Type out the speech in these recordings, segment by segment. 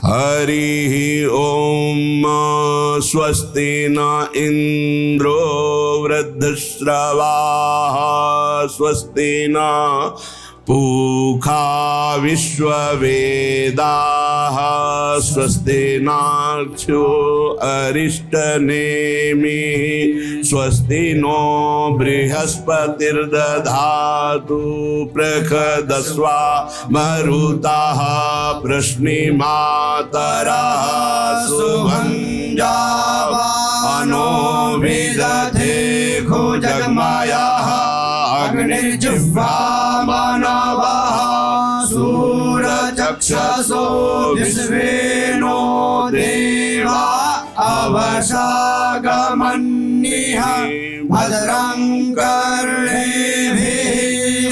हरि ओम स्वस्ति न इंद्रो वृद्धश्रवाः स्वस्ति न पूषा विश्ववेदाः स्वस्ति नाक्षो अरिष्टनेमिः स्वस्ति नो बृहस्पतिर्दधातु प्रखदस्वा मरुताः प्रश्निमातरः सुभञ्जावानो विदधे खो जगमायाः अग्निर्जिह्वा मानवाः सूरचक्षसो विश्वेनो देवा अवशागमन्निः भद्रं कर्णेभिः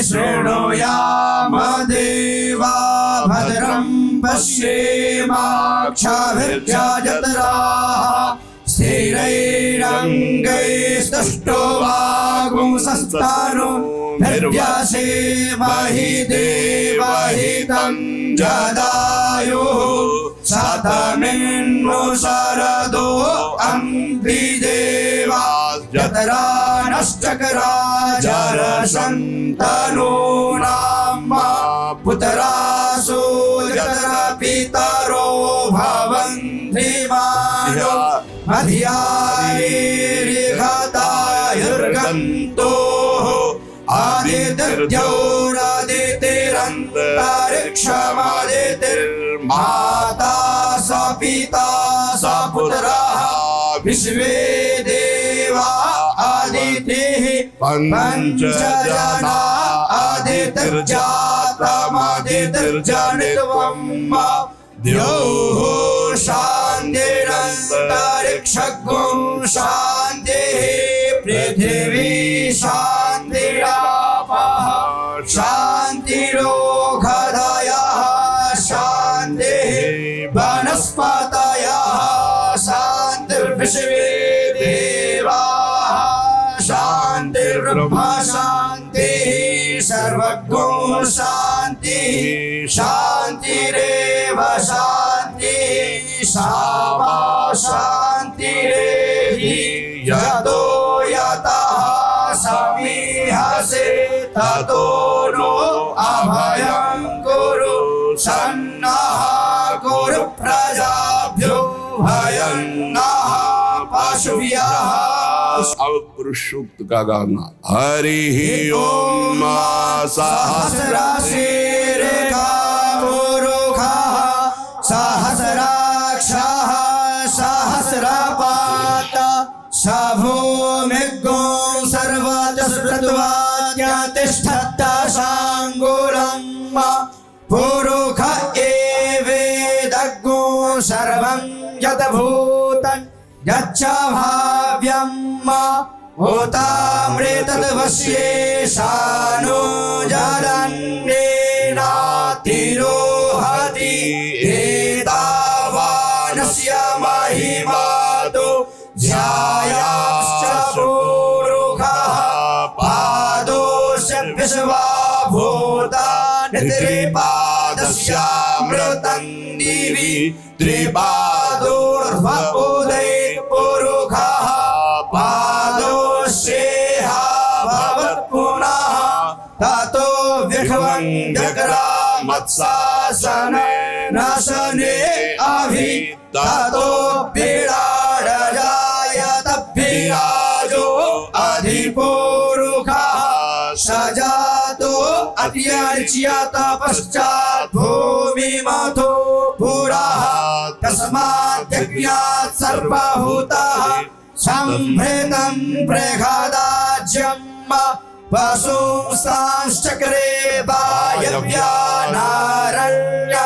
शृणुयाम देवा भद्रं पश्येमाक्षभिर्यजत्राः स्थिरैरङ्गैस्तुष्टुवागुंसस्तानो निर्व्यासेमहि देवहितं जदायुः शतमिन्नो शरदो अम्बिदेवा जतरा नश्चकरा जरसन्तनूनां पुतरासो जतरा पितरो भवन्ति मानो अधियायिर्घतायुर्गन्तोः आदित्यौरादितिरन्तरिक्षमादितिर्माता स पिता स पुत्रः विश्वे देवा आदितिः पञ्चजना आदितिर्जातमदितिर्जनित्वम् द्योः शान्तिरन्तरिक्षगुं शान्तिः पृथिवी शान्तिरापः शान्तिरोषधयः शान्तिः वनस्पतयः शान्तिर्विश्वे देवाः शान्तिर्ब्रह्म शान्तिः सर्वगो शान्तिः शान्तिरेव शान्तिः सामा शान्तिरेहि यतो यतः समीहसे ततो नो अभयं कुरु सन्नः कुरु प्रजाभ्यो भयं नः पशुभ्यः। अब पुरुष सूक्त का गाना। हरि ओम सहस्रशीर्षा पुरुषः सहस्राक्षः सहस्रपात् स भूमिगुं सर्वचतुर्वाक्यतिष्ठत् शाङ्गुलं पुरुष एवेदग्गो सर्वं यद्भूतं यच्च भाव्यम् होतामृतद्वश्येशानो जरन्नेनातिरोहति एतावानस्य महिमातो ध्यायाश्च पुरुषः पादोश्च विश्वभूतानि त्रिपादस्यामृतं दिवि त्रिपादोर्ध्वोदये पुरुषः पादोश्चेहा भवत् पुनः ततो विह्वं जग्रामत्सासने नशने अभि ततो विराडजायत विराजो अधिपुरुषः सजातो अत्यर्च्यत पश्चात् भूमिमथो पुरः तस्मात् यज्ञात् सर्वभूतः संभृतं बृहदाज्यं पशुंश्चक्रे वायव्यानारण्य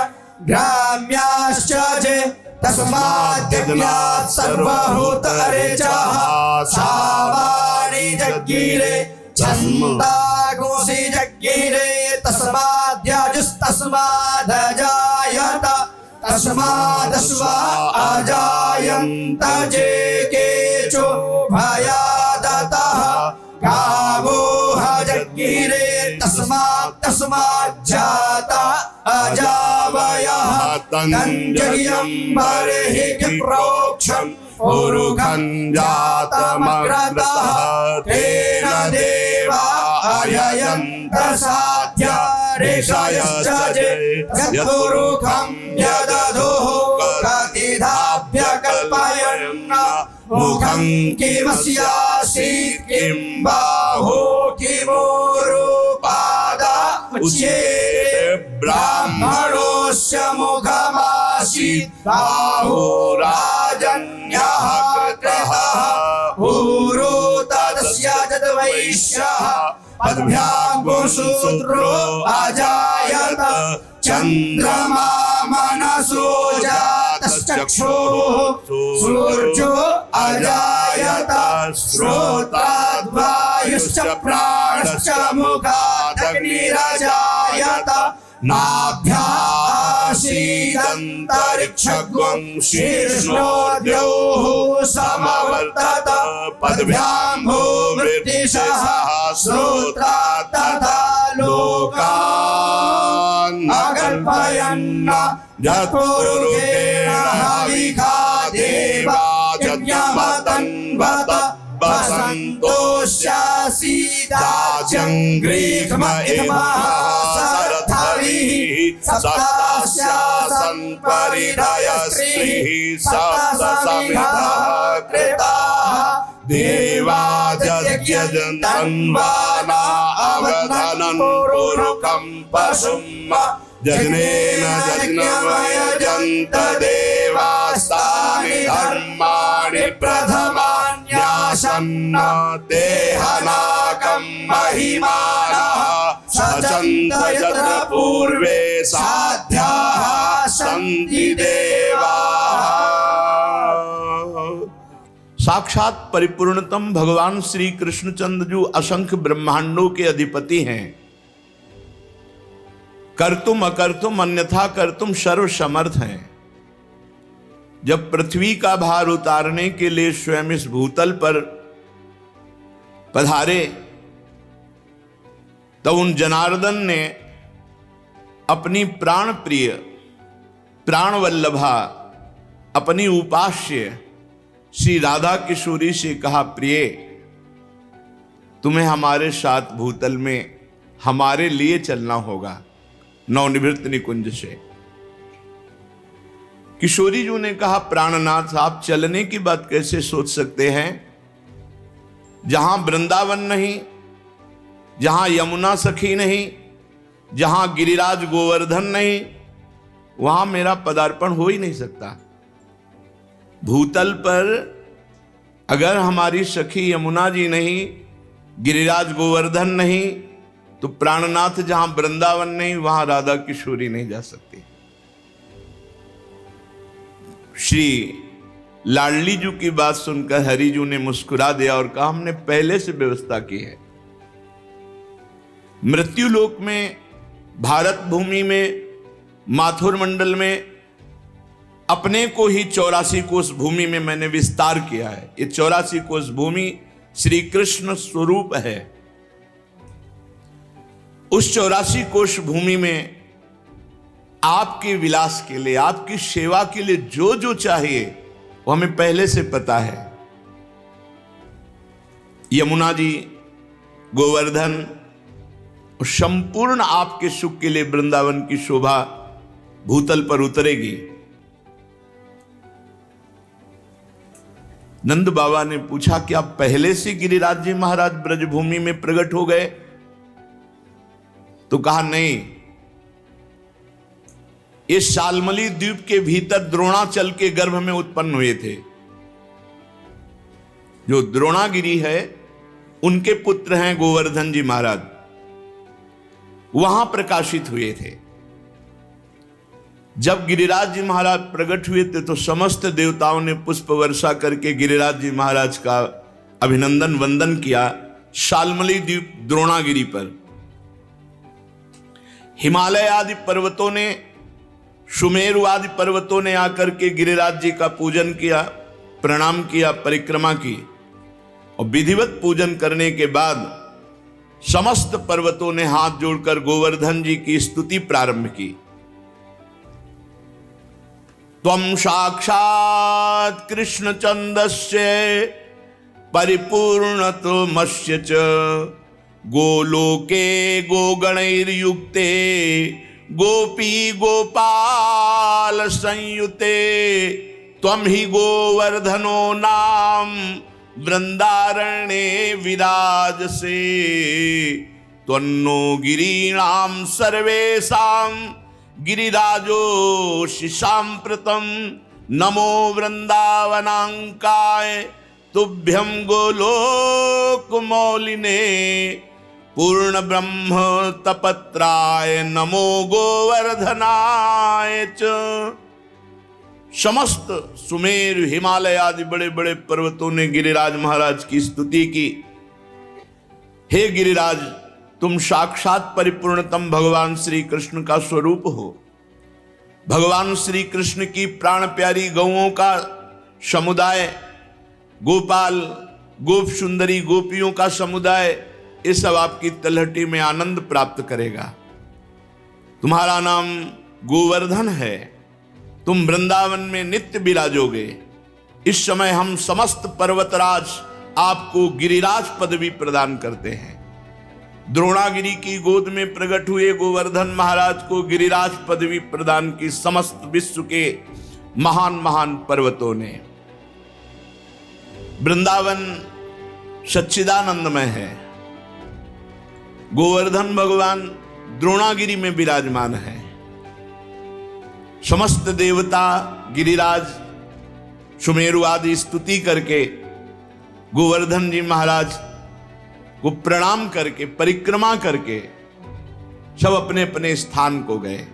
ग्राम्याश्च जे तस्मात् यज्ञात् सर्वभूतरेचः सावाणि जज्ञिरे छन्दागुंसि जज्ञिरे तस्माद्यजुस्तस्मादजायत तस्मादश्वा अजायन्त जे केचो भयादतः गावो हजज्ञिरे तस्मात् जाता अजावयः तञ्जयं बर्हिः प्रोक्षम् उरुखं जातमग्रतः तेन देवा अययन्त साध्य ऋषयश्च यदुरुखं यदधुः कतिधाभ्यकल्पयन् मुखं किमस्यासीत् किं बाहो किमोरुपादा उच्यते ब्राह्मणोऽस्य मुखमासीत् बाहो राजन्यः कृतः ऊरो तदस्य तद्वैश्यः पद्भ्यां शूद्रो अजायत चन्द्रमा मनसो जातश्चक्षुः सूर्यो अजायत श्रोत्राद्वायुश्च प्राणश्च मुखादग्निरजायत नाभ्यासीदन्तरिक्षगं शीर्ष्णोद्योः समवर्तत पद्भ्यां भूमृत्तिशः श्रोत्रात् तथा लोकान् अकल्पयन् यत्पुरुषेण हविखा देवा यज्ञमतन्वत वसन्तोऽस्यासीदाजङ्ग्रीष्म इमः सरथविः सप्तास्यासन् परिधयस्त्रिः सप्तसमिधः कृताः देवा यज्ञजन्तन्वाना अवधनं पुरुकं पशुम् जज्ञेन जज्ञमयजन्त देवास्तानि धर्माणि प्रथमान्यासन्न देहनाकं महिमानः सचन्त यत्र पूर्वे साध्याः सन्ति देवाः। साक्षात परिपूर्णतम भगवान श्री कृष्णचंद्र जो असंख्य ब्रह्मांडों के अधिपति हैं, कर्तुम अकर्तुम अन्यथा कर्तुम सर्व समर्थ हैं। जब पृथ्वी का भार उतारने के लिए स्वयं इस भूतल पर पधारे तो उन जनार्दन ने अपनी प्राण प्रिय प्राण वल्लभा अपनी उपास्य श्री राधा किशोरी से कहा, प्रिय तुम्हें हमारे साथ भूतल में हमारे लिए चलना होगा नवनिवृत्त निकुंज से। किशोरी जी ने कहा, प्राणनाथ आप चलने की बात कैसे सोच सकते हैं? जहां वृंदावन नहीं, जहां यमुना सखी नहीं, जहां गिरिराज गोवर्धन नहीं, वहां मेरा पदार्पण हो ही नहीं सकता। भूतल पर अगर हमारी सखी यमुना जी नहीं, गिरिराज गोवर्धन नहीं, तो प्राणनाथ जहां वृंदावन नहीं वहां राधा किशोरी नहीं जा सकती। श्री लाडली जी की बात सुनकर हरिजू ने मुस्कुरा दिया और कहा, हमने पहले से व्यवस्था की है। मृत्यु लोक में, भारत भूमि में, माथुर मंडल में अपने को ही 84 कोष भूमि में मैंने विस्तार किया है। ये 84 कोष भूमि श्री कृष्ण स्वरूप है। उस 84 कोष भूमि में आपके विलास के लिए, आपकी सेवा के लिए जो जो चाहिए वो हमें पहले से पता है। यमुना जी, गोवर्धन और संपूर्ण आपके सुख के लिए वृंदावन की शोभा भूतल पर उतरेगी। नंद बाबा ने पूछा, क्या पहले से गिरिराज जी महाराज ब्रजभूमि में प्रकट हो गए? तो कहा, नहीं, ये शालमली द्वीप के भीतर द्रोणाचल के गर्भ में उत्पन्न हुए थे। जो द्रोणागिरी है उनके पुत्र हैं गोवर्धन जी महाराज, वहां प्रकाशित हुए थे। जब गिरिराज जी महाराज प्रकट हुए थे तो समस्त देवताओं ने पुष्प वर्षा करके गिरिराज जी महाराज का अभिनंदन वंदन किया शालमली द्वीप द्रोणागिरी पर। हिमालय आदि पर्वतों ने, सुमेरु आदि पर्वतों ने आकर के गिरिराज जी का पूजन किया, प्रणाम किया, परिक्रमा की, और विधिवत पूजन करने के बाद समस्त पर्वतों ने हाथ जोड़कर गोवर्धन जी की स्तुति प्रारंभ की। त्वं साक्षात् कृष्णचन्दस्य परिपूर्णतमस्य च गोलोके गोगणैर्युक्ते गोपी गोपाल संयुते त्वं हि गोवर्धनो नाम वृंदारण्ये विराजसे त्वन्नो गिरीणां सर्वेषां गिरिराजोऽसि साम्प्रतं नमो वृंदावनांकाय तुभ्यं गोलोकमौलिने पूर्ण ब्रह्म तपत्राय नमो गोवर्धनाय च। समस्त सुमेर हिमालय आदि बड़े बड़े पर्वतों ने गिरिराज महाराज की स्तुति की। हे गिरिराज, तुम साक्षात परिपूर्णतम भगवान श्री कृष्ण का स्वरूप हो। भगवान श्री कृष्ण की प्राण प्यारी गौओं का समुदाय, गोपाल गोप सुंदरी गोपियों का समुदाय, ये सब आपकी तलहटी में आनंद प्राप्त करेगा। तुम्हारा नाम गोवर्धन है, तुम वृंदावन में नित्य विराजोगे। इस समय हम समस्त पर्वतराज आपको गिरिराज पदवी प्रदान करते हैं। द्रोणागिरी की गोद में प्रकट हुए गोवर्धन महाराज को गिरिराज पदवी प्रदान की समस्त विश्व के महान महान पर्वतों ने। वृंदावन सच्चिदानंदमय है। गोवर्धन भगवान द्रोणागिरी में विराजमान है। समस्त देवता गिरिराज सुमेरु आदि स्तुति करके गोवर्धन जी महाराज को प्रणाम करके परिक्रमा करके सब अपने अपने स्थान को गए।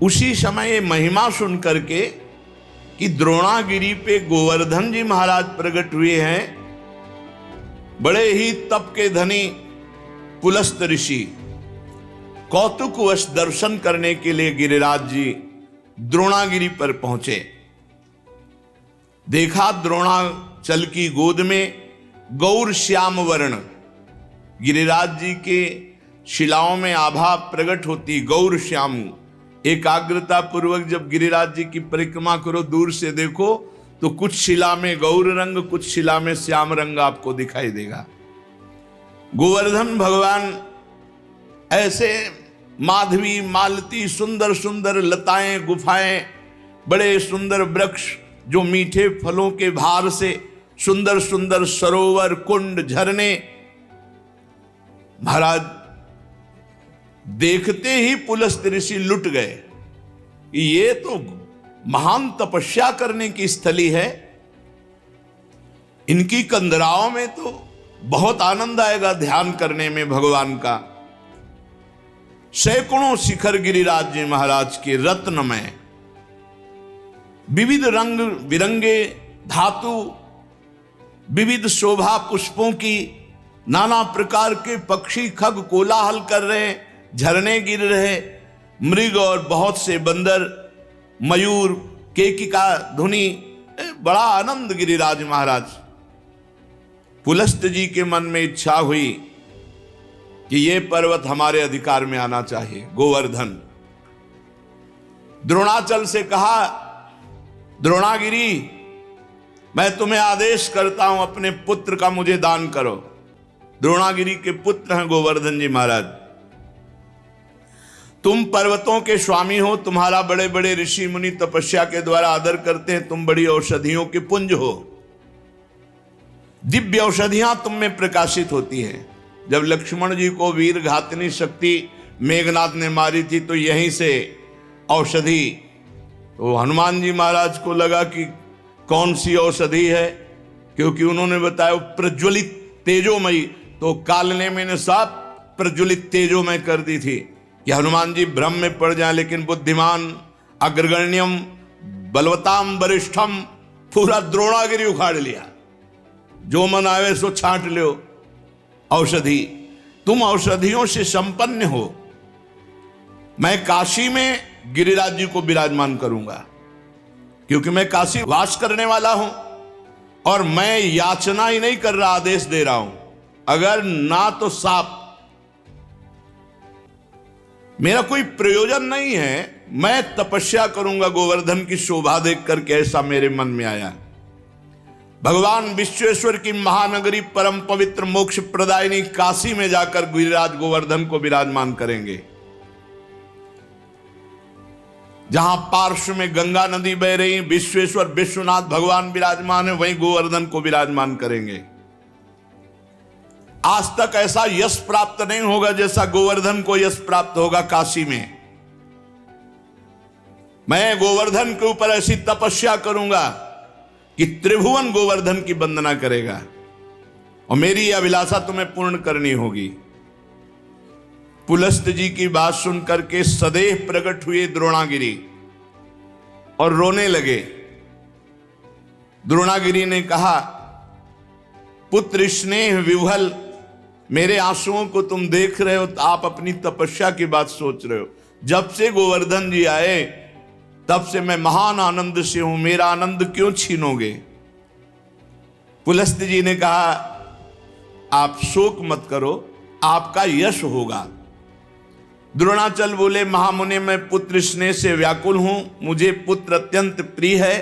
उसी समय महिमा सुन करके कि द्रोणागिरी पे गोवर्धन जी महाराज प्रकट हुए हैं, बड़े ही तप के धनी पुलस्त ऋषि कौतुकवश दर्शन करने के लिए गिरिराज जी द्रोणागिरी पर पहुंचे। देखा द्रोणाचल की गोद में गौर श्याम वर्ण, गिरिराज जी के शिलाओं में आभा प्रकट होती गौर श्याम। एकाग्रता पूर्वक जब गिरिराज जी की परिक्रमा करो, दूर से देखो तो कुछ शिला में गौर रंग, कुछ शिला में श्याम रंग आपको दिखाई देगा। गोवर्धन भगवान ऐसे माधवी मालती सुंदर सुंदर लताएं गुफाएं, बड़े सुंदर वृक्ष जो मीठे फलों के भार से सुंदर सुंदर सरोवर कुंड झरने, महाराज देखते ही पुलस्त ऋषि लुट गए कि ये तो महान तपस्या करने की स्थली है। इनकी कंदराओं में तो बहुत आनंद आएगा ध्यान करने में भगवान का। सैकड़ों शिखर गिरिराज जी महाराज के रत्नमय, विविध रंग बिरंगे धातु, विविध शोभा पुष्पों की, नाना प्रकार के पक्षी खग कोलाहल कर रहे, झरने गिर रहे, मृग और बहुत से बंदर, मयूर, केकिका ध्वनि, बड़ा आनंद गिरिराज महाराज। पुलस्त जी के मन में इच्छा हुई कि ये पर्वत हमारे अधिकार में आना चाहिए। गोवर्धन द्रोणाचल से कहा, द्रोणागिरी मैं तुम्हें आदेश करता हूं अपने पुत्र का मुझे दान करो। द्रोणागिरी के पुत्र हैं गोवर्धन जी महाराज। तुम पर्वतों के स्वामी हो, तुम्हारा बड़े बड़े ऋषि मुनि तपस्या के द्वारा आदर करते हैं, तुम बड़ी औषधियों के पुंज हो, दिव्य औषधियां तुम में प्रकाशित होती हैं। जब लक्ष्मण जी को वीर घातनी शक्ति मेघनाथ ने मारी थी तो यहीं से औषधि, तो हनुमान जी महाराज को लगा कि कौन सी औषधि है, क्योंकि उन्होंने बताया प्रज्वलित तेजोमयी, तो कालने मैंने साफ प्रज्वलित तेजोमय कर दी थी कि हनुमान जी भ्रम में पड़ जाए। लेकिन बुद्धिमान अग्रगण्यम बलवताम वरिष्ठम, पूरा द्रोणागिरी उखाड़ लिया, जो मन आवे सो छांट लो औषधि। तुम औषधियों से संपन्न हो। मैं काशी में गिरिराज जी को विराजमान करूंगा, क्योंकि मैं काशी वास करने वाला हूं और मैं याचना ही नहीं कर रहा, आदेश दे रहा हूं। अगर ना तो साफ, मेरा कोई प्रयोजन नहीं है मैं तपस्या करूंगा गोवर्धन की शोभा देख करके, ऐसा मेरे मन में आया। भगवान विश्वेश्वर की महानगरी परम पवित्र मोक्ष प्रदायिनी काशी में जाकर गिरिराज गोवर्धन को विराजमान करेंगे। जहां पार्श्व में गंगा नदी बह रही, विश्वेश्वर विश्वनाथ भगवान विराजमान है, वहीं गोवर्धन को विराजमान करेंगे। आज तक ऐसा यश प्राप्त नहीं होगा जैसा गोवर्धन को यश प्राप्त होगा काशी में। मैं गोवर्धन के ऊपर ऐसी तपस्या करूंगा कि त्रिभुवन गोवर्धन की वंदना करेगा, और मेरी यह अभिलाषा तुम्हें पूर्ण करनी होगी। पुलस्त जी की बात सुनकर के सदैव प्रकट हुए द्रोणागिरी और रोने लगे। द्रोणागिरी ने कहा, पुत्र स्नेह विह्वल, मेरे आंसुओं को तुम देख रहे हो तो आप अपनी तपस्या की बात सोच रहे हो। जब से गोवर्धन जी आए तब से मैं महान आनंद से हूं, मेरा आनंद क्यों छीनोगे? पुलस्त जी ने कहा, आप शोक मत करो, आपका यश होगा। द्रोणाचल बोले, महामुनि मैं पुत्र स्नेह से व्याकुल हूं, मुझे पुत्र अत्यंत प्रिय है,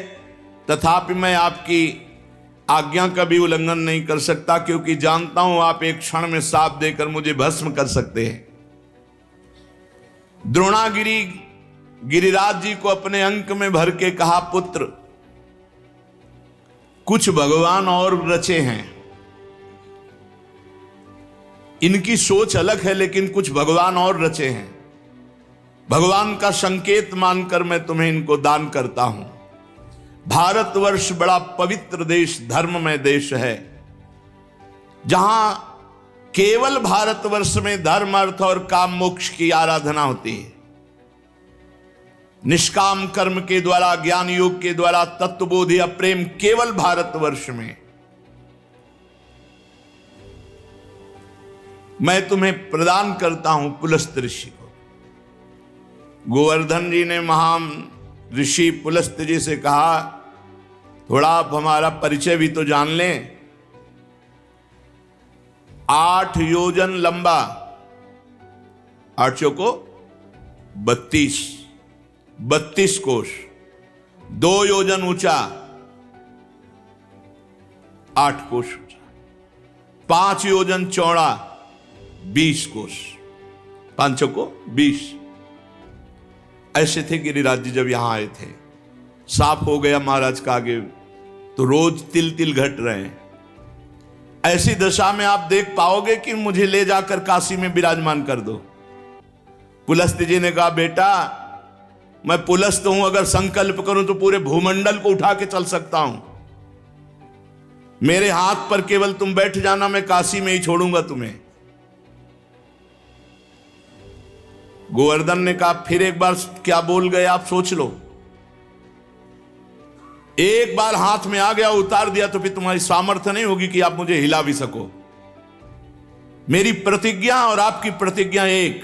तथापि मैं आपकी आज्ञा का भी उल्लंघन नहीं कर सकता, क्योंकि जानता हूं आप एक क्षण में शाप देकर मुझे भस्म कर सकते हैं। द्रोणागिरी गिरिराज जी को अपने अंक में भर के कहा, पुत्र कुछ भगवान और रचे हैं, इनकी सोच अलग है, लेकिन कुछ भगवान और रचे हैं। भगवान का संकेत मानकर मैं तुम्हें इनको दान करता हूं। भारतवर्ष बड़ा पवित्र देश, धर्ममय देश है, जहां केवल भारतवर्ष में धर्म, अर्थ और काम मोक्ष की आराधना होती है। निष्काम कर्म के द्वारा, ज्ञान योग के द्वारा तत्वबोध या प्रेम केवल भारतवर्ष में। मैं तुम्हें प्रदान करता हूं पुलस्त ऋषि को। गोवर्धन जी ने महान ऋषि पुलस्त जी से कहा, थोड़ा आप हमारा परिचय भी तो जान लें। 8 योजन लंबा, 8 चौको 32 कोश, 2 योजन ऊंचा, 8 कोश ऊंचा, 5 योजन चौड़ा, 20 कोश, 5 चौको 20। ऐसे थे गिरिराज जी जब यहां आए थे। साफ हो गया महाराज का आगे तो रोज तिल तिल घट रहे हैं। ऐसी दशा में आप देख पाओगे कि मुझे ले जाकर काशी में विराजमान कर दो। पुलस्त जी ने कहा, बेटा मैं पुलस्त हूं, अगर संकल्प करूं तो पूरे भूमंडल को उठा के चल सकता हूं। मेरे हाथ पर केवल तुम बैठ जाना, मैं काशी में ही छोड़ूंगा तुम्हें। गोवर्धन ने कहा, फिर एक बार क्या बोल गए आप, सोच लो। एक बार हाथ में आ गया, उतार दिया, तो फिर तुम्हारी सामर्थ्य नहीं होगी कि आप मुझे हिला भी सको। मेरी प्रतिज्ञा और आपकी प्रतिज्ञा एक।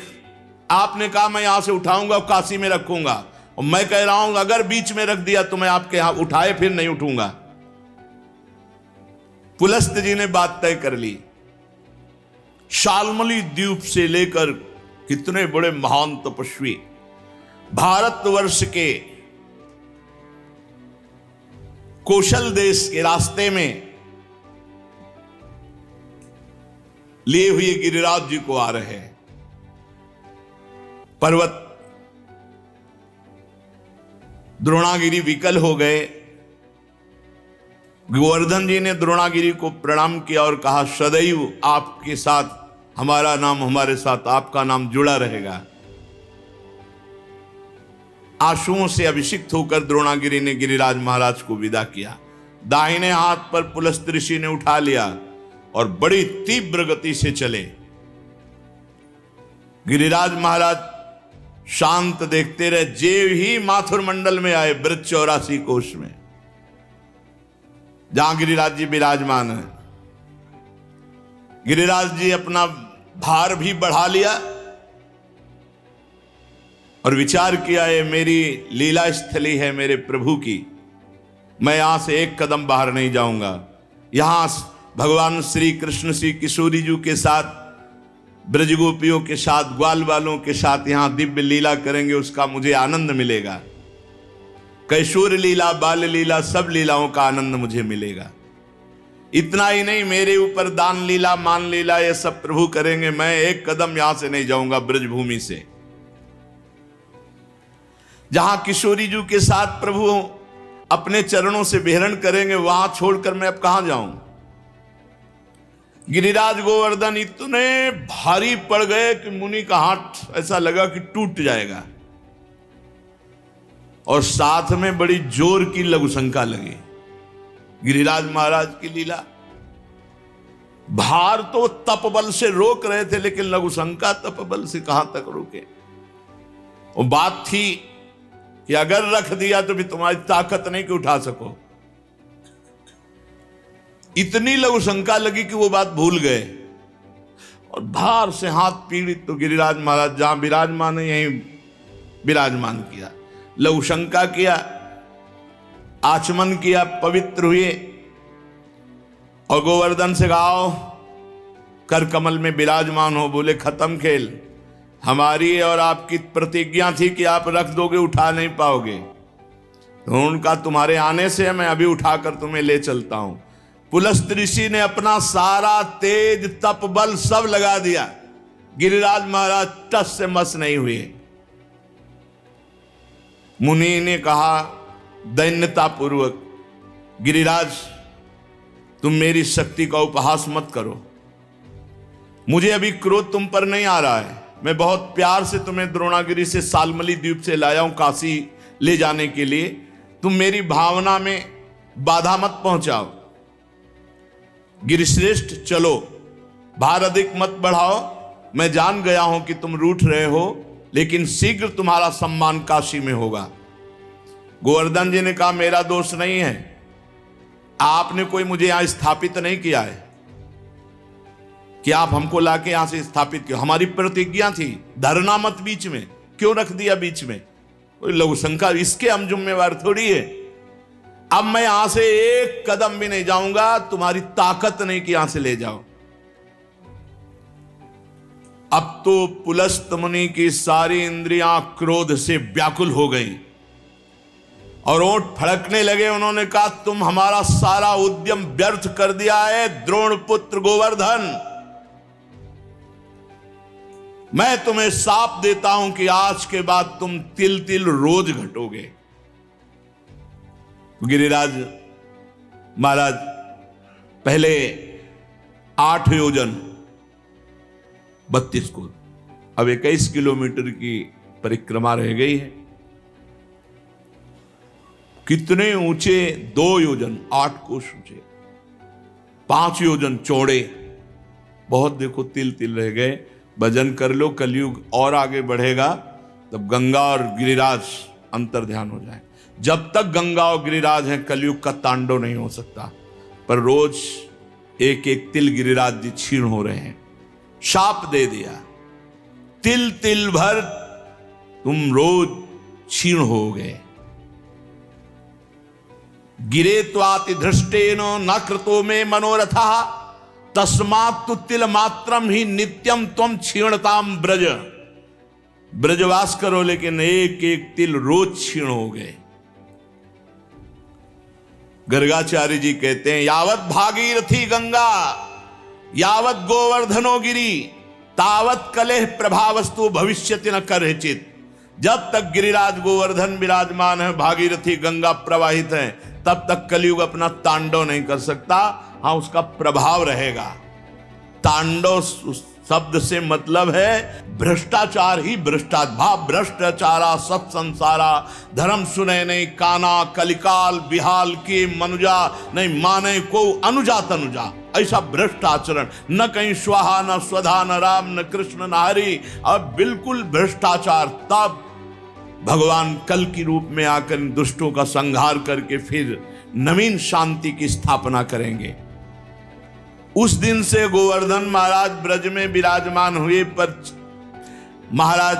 आपने कहा मैं यहां से उठाऊंगा और काशी में रखूंगा, और मैं कह रहा हूं अगर बीच में रख दिया तो मैं आपके यहां उठाए फिर नहीं उठूंगा। पुलस्त जी ने बात तय कर ली। शाल्मली द्वीप से लेकर कितने बड़े महान तपस्वी भारतवर्ष के कौशल देश के रास्ते में लिए हुए गिरिराज जी को आ रहे हैं। पर्वत द्रोणागिरी विकल हो गए। गोवर्धन जी ने द्रोणागिरी को प्रणाम किया और कहा, सदैव आपके साथ हमारा नाम, हमारे साथ आपका नाम जुड़ा रहेगा। आंसुओं से अभिषिक्त होकर द्रोणागिरी ने गिरिराज महाराज को विदा किया। दाहिने हाथ पर पुलस्त ऋषि ने उठा लिया और बड़ी तीव्र गति से चले। गिरिराज महाराज शांत देखते रहे। जेव ही माथुर मंडल में आए, ब्रज 84 कोश में, जहां गिरिराज जी विराजमान है। गिरिराज जी अपना भार भी बढ़ा लिया और विचार किया, ये मेरी लीला स्थली है मेरे प्रभु की, मैं यहां से एक कदम बाहर नहीं जाऊंगा। यहां भगवान श्री कृष्ण श्री किशोरी जी के साथ ब्रज गोपियों के साथ, ग्वाल वालों के साथ यहां दिव्य लीला करेंगे, उसका मुझे आनंद मिलेगा। कैशोर लीला, बाल लीला, सब लीलाओं का आनंद मुझे मिलेगा। इतना ही नहीं, मेरे ऊपर दान लीला, मान लीला, ये सब प्रभु करेंगे। मैं एक कदम यहां से नहीं जाऊंगा ब्रजभूमि से। जहां किशोरी जी के साथ प्रभु अपने चरणों से विहरण करेंगे, वहां छोड़कर मैं अब कहां जाऊं। गिरिराज गोवर्धन इतने भारी पड़ गए कि मुनि का हाथ ऐसा लगा कि टूट जाएगा, और साथ में बड़ी जोर की लघुशंका लगी। गिरिराज महाराज की लीला, भार तो तपबल से रोक रहे थे, लेकिन लघुशंका तपबल से कहां तक रोके। वो बात थी कि अगर रख दिया तो भी तुम्हारी ताकत नहीं कि उठा सको। इतनी लघुशंका लगी कि वो बात भूल गए, और भार से हाथ पीड़ित तो गिरिराज महाराज जहां विराजमान है यहीं विराजमान किया, लघुशंका किया, आचमन किया, पवित्र हुए, और गोवर्धन से गाओ, कर कमल में विराजमान हो। बोले खत्म खेल, हमारी और आपकी प्रतिज्ञा थी कि आप रख दोगे, उठा नहीं पाओगे। तो उनका तुम्हारे आने से मैं अभी उठाकर तुम्हें ले चलता हूं। पुलस्त ऋषि ने अपना सारा तेज, तप, बल सब लगा दिया, गिरिराज महाराज टस से मस नहीं हुए। मुनि ने कहा दैन्यता पूर्वक, गिरिराज तुम मेरी शक्ति का उपहास मत करो, मुझे अभी क्रोध तुम पर नहीं आ रहा है। मैं बहुत प्यार से तुम्हें द्रोणागिरी से सालमली द्वीप से लाया हूं काशी ले जाने के लिए, तुम मेरी भावना में बाधा मत पहुंचाओ। गिरिश्रेष्ठ चलो, भार अधिक मत बढ़ाओ, मैं जान गया हूं कि तुम रूठ रहे हो, लेकिन शीघ्र तुम्हारा सम्मान काशी में होगा। गोवर्धन जी ने कहा मेरा दोष नहीं है, आपने कोई मुझे यहां स्थापित नहीं किया है कि आप हमको लाके यहां से स्थापित किया। हमारी प्रतिज्ञा थी, धरना मत बीच में, क्यों रख दिया बीच में। कोई लघुशंका, इसके हम जिम्मेवार थोड़ी है। अब मैं यहां से एक कदम भी नहीं जाऊंगा, तुम्हारी ताकत नहीं कि यहां से ले जाओ। अब तो पुलस्त मुनि की सारी इंद्रियां क्रोध से व्याकुल हो गईं और ओंठ फड़कने लगे। उन्होंने कहा तुम हमारा सारा उद्यम व्यर्थ कर दिया है द्रोण पुत्र गोवर्धन, मैं तुम्हें शाप देता हूं कि आज के बाद तुम तिल तिल रोज घटोगे। गिरिराज महाराज पहले 8 योजन 32 कोस, अब 21 किलोमीटर की परिक्रमा रह गई है। कितने ऊंचे, 2 योजन 8 कोस ऊंचे, 5 योजन चौड़े, बहुत देखो तिल तिल रह गए। भजन कर लो, कलयुग और आगे बढ़ेगा, तब गंगा और गिरिराज अंतर ध्यान हो जाए। जब तक गंगा और गिरिराज हैं, कलयुग का तांडव नहीं हो सकता। पर रोज एक एक तिल गिरिराज जी क्षीण हो रहे हैं। शाप दे दिया, तिल तिल भर तुम रोज क्षीण हो गए। गिरे त्वाति धृष्टेन न कृतो में मनोरथा तस्मात् तु तिल मात्रम ही नित्यम त्वम क्षीणताम ब्रज। ब्रजवास करो, लेकिन एक एक तिल रोज क्षीण हो गए। गर्गाचार्य जी कहते हैं यावत भागीरथी गंगा यावत गोवर्धनो गिरी तावत कलेह प्रभावस्तु भविष्यति न करहिचित। जब तक गिरिराज गोवर्धन विराजमान है, भागीरथी गंगा प्रवाहित है, तब तक कलयुग अपना तांडव नहीं कर सकता। हाँ, उसका प्रभाव रहेगा। तांडव शब्द से मतलब है भ्रष्टाचार ही भ्रष्टाचार। भ्रष्टाचारा सब संसारा धर्म सुने नहीं काना कलिकाल बिहाल के मनुजा नहीं माने को अनुजा तनुजा। ऐसा भ्रष्ट आचरण, न कहीं स्वाहा न स्वधा न राम न कृष्ण न हरि, अब बिल्कुल भ्रष्टाचार। तब भगवान कल की रूप में आकर दुष्टों का संहार करके फिर नवीन शांति की स्थापना करेंगे। उस दिन से गोवर्धन महाराज ब्रज में विराजमान हुए, पर महाराज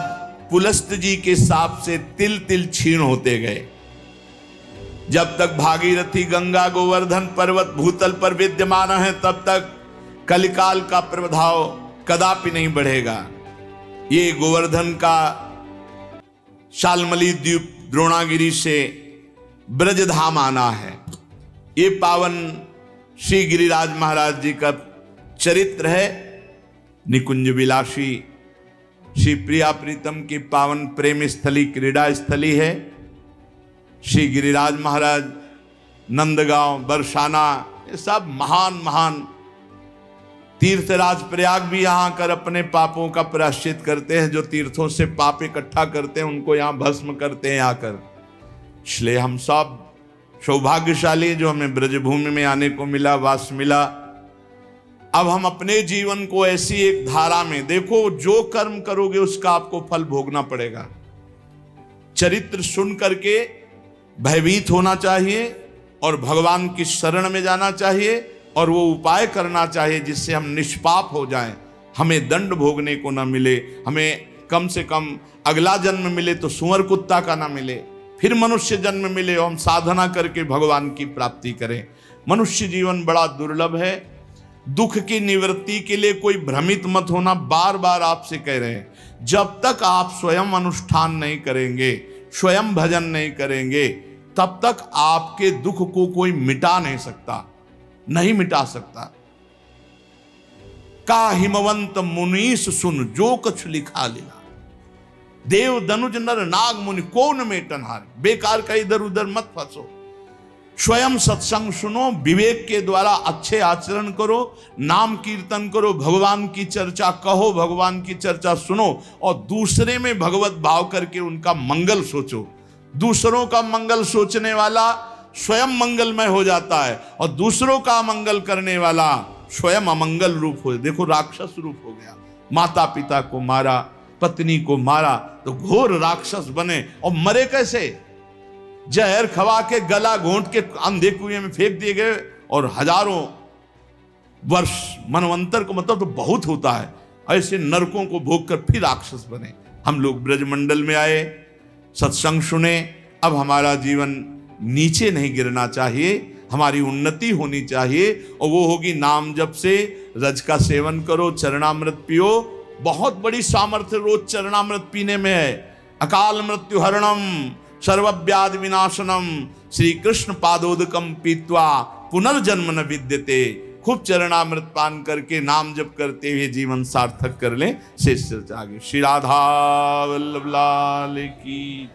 पुलस्त जी के साप से तिल तिल क्षीण होते गए। जब तक भागीरथी गंगा गोवर्धन पर्वत भूतल पर विद्यमान है, तब तक कलिकाल का प्रभाव कदापि नहीं बढ़ेगा। ये गोवर्धन का शालमली द्वीप द्रोणागिरी से ब्रजधाम आना है। ये पावन श्री गिरिराज महाराज जी का चरित्र है। निकुंज विलासी श्री प्रिया प्रीतम की पावन प्रेम स्थली, क्रीड़ा स्थली है। श्री गिरिराज महाराज, नंदगांव, बरसाना, ये सब महान महान तीर्थराज। प्रयाग भी यहाँ आकर अपने पापों का प्रायश्चित करते हैं। जो तीर्थों से पाप इकट्ठा करते हैं उनको यहाँ भस्म करते हैं आकर। इसलिए हम सब सौभाग्यशाली जो हमें ब्रजभूमि में आने को मिला, वास मिला। अब हम अपने जीवन को ऐसी एक धारा में देखो, जो कर्म करोगे उसका आपको फल भोगना पड़ेगा। चरित्र सुन करके भयभीत होना चाहिए और भगवान की शरण में जाना चाहिए और वो उपाय करना चाहिए जिससे हम निष्पाप हो जाएं, हमें दंड भोगने को ना मिले। हमें कम से कम अगला जन्म मिले तो सुअर कुत्ता का ना मिले, फिर मनुष्य जन्म मिले और हम साधना करके भगवान की प्राप्ति करें। मनुष्य जीवन बड़ा दुर्लभ है। दुख की निवृत्ति के लिए कोई भ्रमित मत होना, बार बार आपसे कह रहे हैं। जब तक आप स्वयं अनुष्ठान नहीं करेंगे, स्वयं भजन नहीं करेंगे, तब तक आपके दुख को कोई मिटा नहीं सकता, नहीं मिटा सकता। का हिमवंत मुनीस सुन जो कुछ लिखा लीला, देव दनुज नर नाग मुनि को न मेटन हार। बेकार का इधर उधर मत फंसो, स्वयं सत्संग सुनो, विवेक के द्वारा अच्छे आचरण करो, नाम कीर्तन करो, भगवान की चर्चा कहो, भगवान की चर्चा सुनो और दूसरे में भगवत भाव करके उनका मंगल सोचो। दूसरों का मंगल सोचने वाला स्वयं मंगलमय हो जाता है और दूसरों का मंगल करने वाला स्वयं अमंगल रूप हो। देखो राक्षस रूप हो गया, माता पिता को मारा, पत्नी को मारा तो घोर राक्षस बने। और मरे कैसे? जहर खवा के गला घोंट के अंधे कुएं में फेंक दिए गए और हजारों वर्ष, मनवंतर को मतलब तो बहुत होता है, ऐसे नरकों को भोग कर फिर राक्षस बने। हम लोग ब्रजमंडल में आए, सत्संग सुने। अब हमारा जीवन नीचे नहीं गिरना चाहिए, हमारी उन्नति होनी चाहिए और वो होगी नाम जप से। रज का सेवन करो, चरणामृत पियो। बहुत बड़ी सामर्थ्य रोज चरणामृत पीने में है। अकाल मृत्यु हरणम सर्वव्याधि विनाशनम श्री कृष्ण पादोदकम पीत्वा पुनर्जन्म न विद्यते। खूब चरणामृत पान करके नाम जप करते हुए जीवन सार्थक कर लें। शेष चर्चा आगे। श्री राधा वल्लभ लाल की।